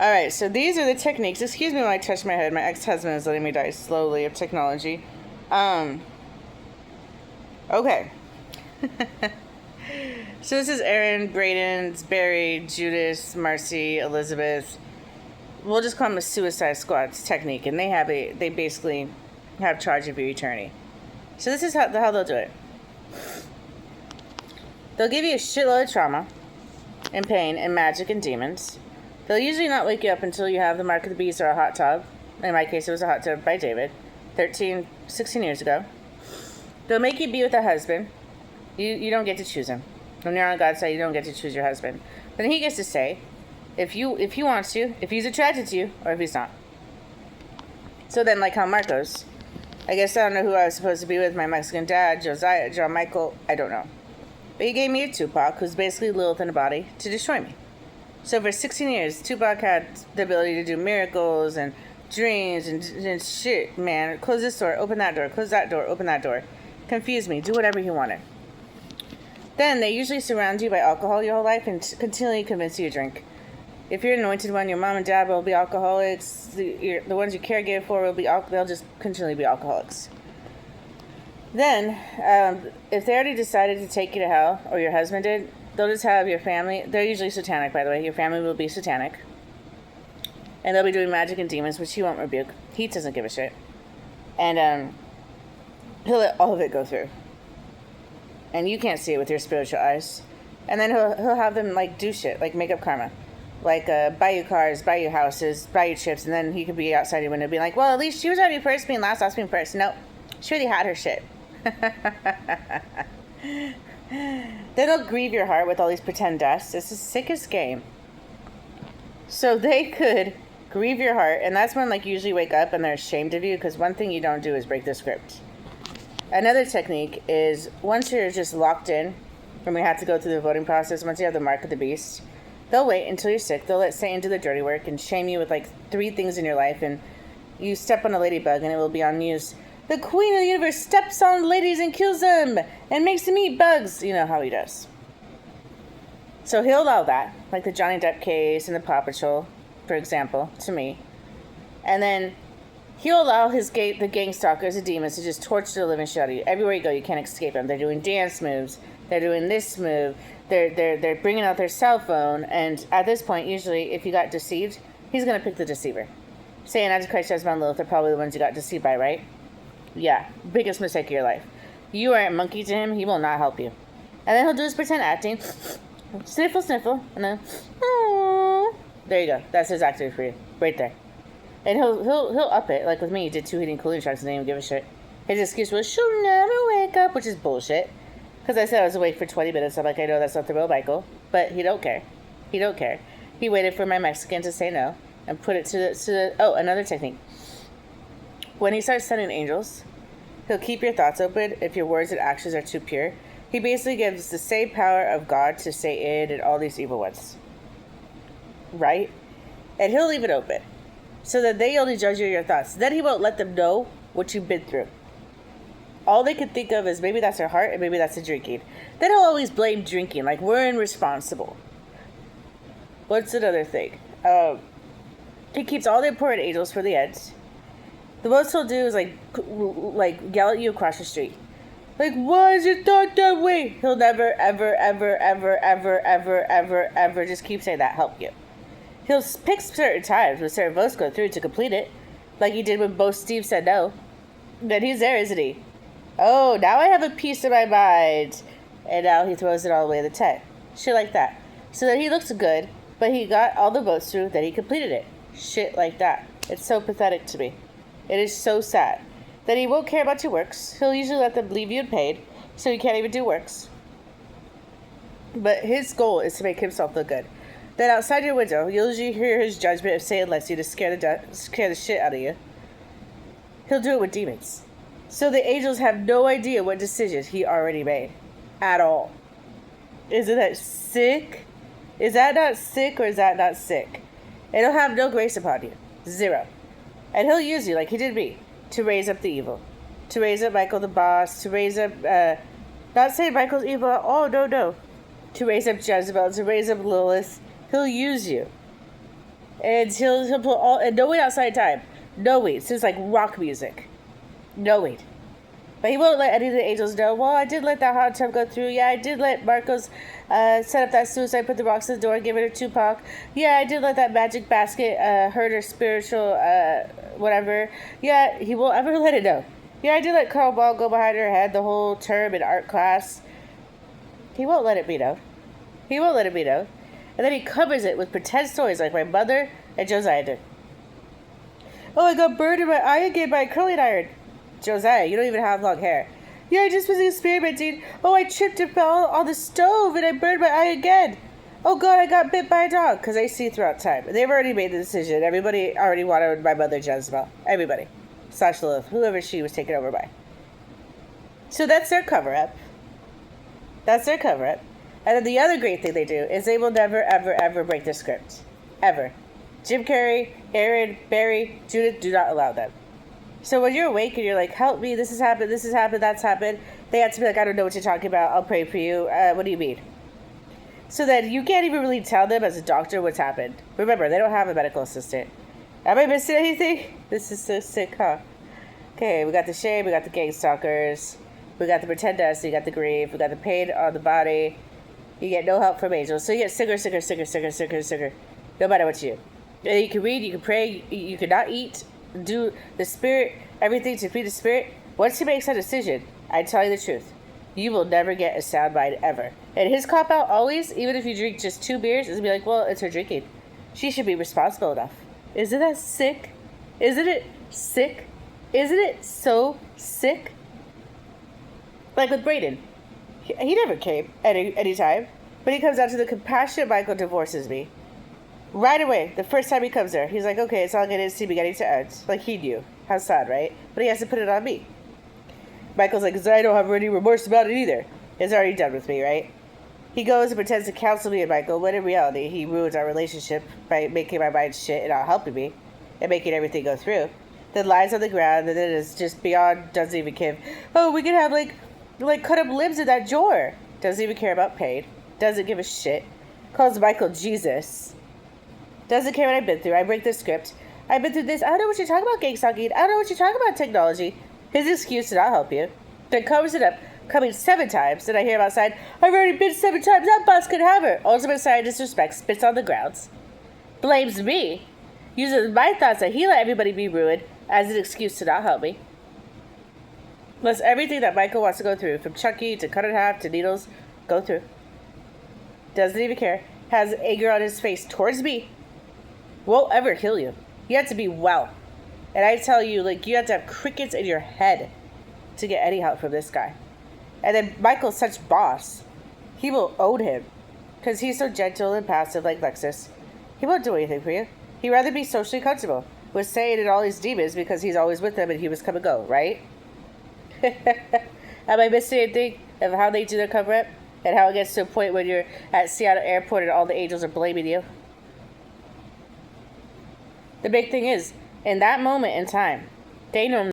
All right, so these are the techniques. Excuse me when I touch my head. My ex-husband is letting me die slowly of technology. Okay. So this is Aaron, Braden, Barry, Judas, Marcy, Elizabeth. We'll just call them the Suicide Squad's technique, and they basically have charge of your eternity. So this is how they'll do it. They'll give you a shitload of trauma, and pain, and magic, and demons. They'll usually not wake you up until you have the mark of the beast or a hot tub. In my case, it was a hot tub by David, 16 years ago. They'll make you be with a husband. You don't get to choose him. When you're on God's side, you don't get to choose your husband. Then he gets to say if he wants to, if he's attracted to you, or if he's not. So then, like how Marcos, I guess I don't know who I was supposed to be with, my Mexican dad, Josiah, John Michael, I don't know. But he gave me a Tupac, who's basically Lilith in a body, to destroy me. So for 16 years, Tupac had the ability to do miracles and dreams and shit, man. Close this door, open that door, close that door, open that door. Confuse me, do whatever he wanted. Then they usually surround you by alcohol your whole life and continually convince you to drink. If you're an anointed one, your mom and dad will be alcoholics. The ones you caregive for will be they'll just continually be alcoholics. Then, if they already decided to take you to hell, or your husband did, they'll just have your family. They're usually satanic, by the way. Your family will be satanic, and they'll be doing magic and demons, which he won't rebuke. He doesn't give a shit, and he'll let all of it go through. And you can't see it with your spiritual eyes. And then he'll have them, like, do shit, like make up karma. Like, buy you cars, buy you houses, buy you trips, and then he could be outside your window being like, well, at least she was already first being last being first. Nope. She already had her shit. Then they'll grieve your heart with all these pretend deaths. It's the sickest game. So they could grieve your heart, and that's when, like, you usually wake up and they're ashamed of you, because one thing you don't do is break the script. Another technique is, once you're just locked in, when we have to go through the voting process, once you have the mark of the beast, they'll wait until you're sick. They'll let Satan do the dirty work and shame you with, like, 3 things in your life, and you step on a ladybug and it will be on news. The queen of the universe steps on ladies and kills them and makes them eat bugs. You know how he does. So he'll allow that, like the Johnny Depp case and the Paw Patrol, for example, to me. And then he'll allow the gang stalkers, the demons, to just torture the living shit out of you. Everywhere you go, you can't escape them. They're doing dance moves. They're doing this move. They're bringing out their cell phone. And at this point, usually, if you got deceived, he's going to pick the deceiver. Satan, Antichrist, Jezebel, and Lilith are probably the ones you got deceived by, right? Yeah, biggest mistake of your life. You are a monkey to him, he will not help you. And then he'll do his pretend acting. Sniffle, and then, oh. There you go. That's his actor for you. Right there. And he'll up it. Like with me, he did 2 heating cooling trucks and didn't even give a shit. His excuse was, she'll never wake up, which is bullshit. Because I said I was awake for 20 minutes. I'm like, I know that's not the real Michael. But he don't care. He don't care. He waited for my Mexican to say no and put it to the oh, another technique. When he starts sending angels, he'll keep your thoughts open if your words and actions are too pure. He basically gives the same power of God to Satan and all these evil ones. Right? And he'll leave it open, so that they only judge your thoughts. Then he won't let them know what you've been through. All they can think of is maybe that's her heart and maybe that's the drinking. Then he'll always blame drinking, like we're irresponsible. What's another thing? He keeps all the important angels for the end. The most he'll do is like yell at you across the street. Like, why is your thought that way? He'll never, ever, ever, ever, ever, ever, ever, ever just keep saying that help you. He'll pick certain times when certain votes go through to complete it, like he did when both Steve said no. Then he's there, isn't he? Oh, now I have a piece of my mind. And now he throws it all away in the tent. Shit like that. So that he looks good, but he got all the votes through, that he completed it. Shit like that. It's so pathetic to me. It is so sad. That he won't care about your works. He'll usually let them leave you unpaid, so you can't even do works. But his goal is to make himself look good. Then outside your window, you'll usually hear his judgment if Satan lets you to scare the shit out of you. He'll do it with demons. So the angels have no idea what decisions he already made. At all. Isn't that sick? Is that not sick, or is that not sick? It'll have no grace upon you. 0. And he'll use you like he did me, to raise up the evil. To raise up Michael the boss, to raise up, not saying Michael's evil, oh no. To raise up Jezebel, to raise up Lilith. He'll use you. And he'll put all, and no weed outside time. No weed. So it's like rock music. No weed. But he won't let any of the angels know. Well, I did let that hot tub go through. Yeah, I did let Marcos set up that suicide, put the rocks in the door, give it to Tupac. Yeah, I did let that magic basket hurt her spiritual whatever. Yeah, he won't ever let it know. Yeah, I did let Carl Ball go behind her head the whole term in art class. He won't let it be known. He won't let it be known. And then he covers it with pretend stories like my mother and Josiah did. Oh, I got burned in my eye again by a curling iron. Josiah, you don't even have long hair. Yeah, I just was experimenting. Oh, I tripped and fell on the stove and I burned my eye again. Oh God, I got bit by a dog. Because I see throughout time. They've already made the decision. Everybody already wanted my mother Jezebel. Everybody. Slash Lilith. Whoever she was taken over by. So that's their cover-up. That's their cover-up. And then the other great thing they do is they will never, ever, ever break the script. Ever. Jim Carrey, Aaron, Barry, Judith do not allow them. So when you're awake and you're like, help me, this has happened, that's happened, they have to be like, I don't know what you're talking about, I'll pray for you, what do you mean? So then you can't even really tell them as a doctor what's happened. Remember, they don't have a medical assistant. Am I missing anything? This is so sick, huh? Okay, we got the shame, we got the gang stalkers, we got the pretend death, we got the grief, we got the pain on the body. You get no help from angels. So you get sicker, no matter what you do. You can read, you can pray, you cannot eat, do the spirit, everything to feed the spirit. Once he makes that decision, I tell you the truth, you will never get a sound mind ever. And his cop out always, even if you drink just 2 beers, is be like, well, it's her drinking. She should be responsible enough. Isn't that sick? Isn't it sick? Isn't it so sick? Like with Brayden. He never came any time. But he comes out to the compassionate Michael divorces me. Right away, the first time he comes there, he's like, okay, it's all good, it's beginning to end. Like he knew. How sad, right? But he has to put it on me. Michael's like, I don't have any remorse about it either. It's already done with me, right? He goes and pretends to counsel me and Michael, when in reality, he ruins our relationship by making my mind shit and not helping me and making everything go through. Then lies on the ground, and then it's just beyond, doesn't even care. Oh, we could have, like cut up limbs in that drawer. Doesn't even care about pain. Doesn't give a shit. Calls Michael Jesus. Doesn't care what I've been through. I break the script. I've been through this. I don't know what you're talking about, gang stalking. I don't know what you're talking about, technology. His excuse to not help you. Then covers it up, coming 7 times. Then I hear him outside, I've already been 7 times. That boss could have her. Ultimate sign of disrespect. Spits on the grounds. Blames me. Uses my thoughts that he let everybody be ruined as an excuse to not help me. Lets everything that Michael wants to go through, from Chucky to cut in half to needles, go through. Doesn't even care. Has anger on his face towards me. Won't ever kill you. You have to be well. And I tell you, you have to have crickets in your head to get any help from this guy. And then Michael's such boss. He will own him. Because he's so gentle and passive like Lexus. He won't do anything for you. He'd rather be socially comfortable with saying and all his demons because he's always with them and he was come and go, right? Am I missing anything of how they do their cover-up? And how it gets to a point when you're at Seattle Airport and all the angels are blaming you? The big thing is, in that moment in time, they know